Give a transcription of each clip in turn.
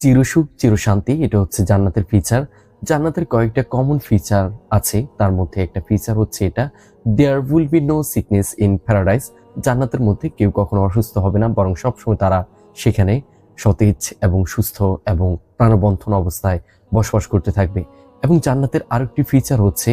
চিরসুখ চিরশান্তি এটা হচ্ছে জান্নাতের ফিচার। জান্নাতের কয়েকটা কমন ফিচার আছে, তার মধ্যে একটা ফিচার হচ্ছে এটা, there will be no sickness in paradise. জান্নাতের মধ্যে কেউ কখনো অসুস্থ হবে না, বরং সবসময় তারা সেখানে সতেজ এবং সুস্থ এবং প্রাণবন্ত অবস্থায় বসবাস করতে থাকবে। এবং জান্নাতের আরেকটি ফিচার হচ্ছে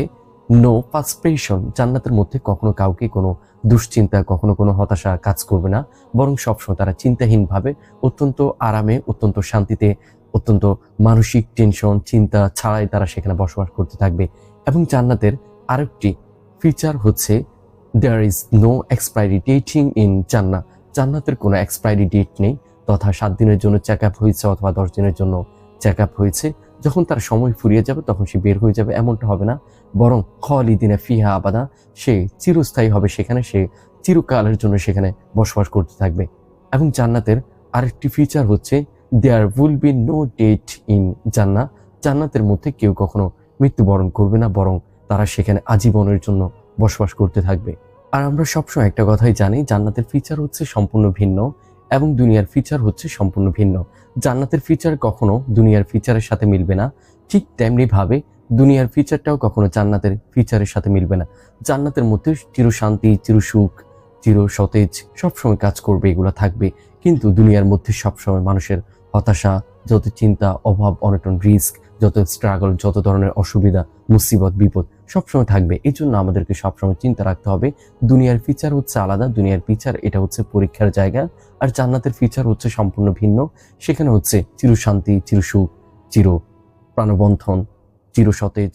নো পাসপ্রেশন। জান্নাতের মধ্যে কখনো কাউকে কোনো দুশ্চিন্তা, কখনো কোনো হতাশা কাজ করবে না, বরং সবসময় তারা চিন্তাহীনভাবে অত্যন্ত আরামে, অত্যন্ত শান্তিতে, অত্যন্ত মানসিক টেনশন চিন্তা ছাড়াই তারা সেখানে বসবাস করতে থাকবে। এবং জান্নাতের আরেকটি ফিচার হচ্ছে there is no expiry dating in জান্নাত। জান্নাতের কোনো এক্সপায়ারি ডেট নেই, তথা 7 দিনের জন্য চেক আপ হয়েছে অথবা 10 দিনের জন্য চেক আপ হয়েছে, যখন তার সময় ফুরিয়ে যাবে তখন সে বের হয়ে যাবে, এমনটা হবে না। বরং খালিদিনা ফিহা আবাদা, সে চিরস্থায়ী হবে সেখানে, সে চিরকালের জন্য সেখানে বসবাস করতে থাকবে। এবং জান্নাতের আরেকটি ফিচার হচ্ছে there will be no date in জান্নাত। জান্নাতের মধ্যে কেউ কখনো মৃত্যুবরণ করবে না, বরং তারা সেখানে আজীবনের জন্য বসবাস করতে থাকবে। আর আমরা সবসময় একটা কথাই জানি, জান্নাতের ফিচার হচ্ছে সম্পূর্ণ ভিন্ন এবং দুনিয়ার ফিচার হচ্ছে সম্পূর্ণ ভিন্ন। জান্নাতের ফিচার কখনো দুনিয়ার ফিচারের সাথে মিলবে না, ঠিক তেমনি ভাবে দুনিয়ার ফিচারটাও কখনো জান্নাতের ফিচারের সাথে মিলবে না। জান্নাতের মধ্যে চিরশান্তি, চিরসুখ, চির সতেজ সবসময় কাজ করবে, এগুলো থাকবে। কিন্তু দুনিয়ার মধ্যে সবসময় মানুষের হতাশা, যত চিন্তা, অভাব, অনটন, রিস্ক, যত স্ট্রাগল, যত ধরনের অসুবিধা, মুসিবত, বিপদ সবসময় থাকবে। এই জন্য আমাদেরকে সবসময় চিন্তা রাখতে হবে, দুনিয়ার ফিচার হচ্ছে আলাদা, দুনিয়ার ফিচার এটা হচ্ছে পরীক্ষার জায়গা, আর জান্নাতের ফিচার হচ্ছে সম্পূর্ণ ভিন্ন। সেখানে হচ্ছে চিরশান্তি, চিরসুখ, চির প্রাণবন্ধন, চির সতেজ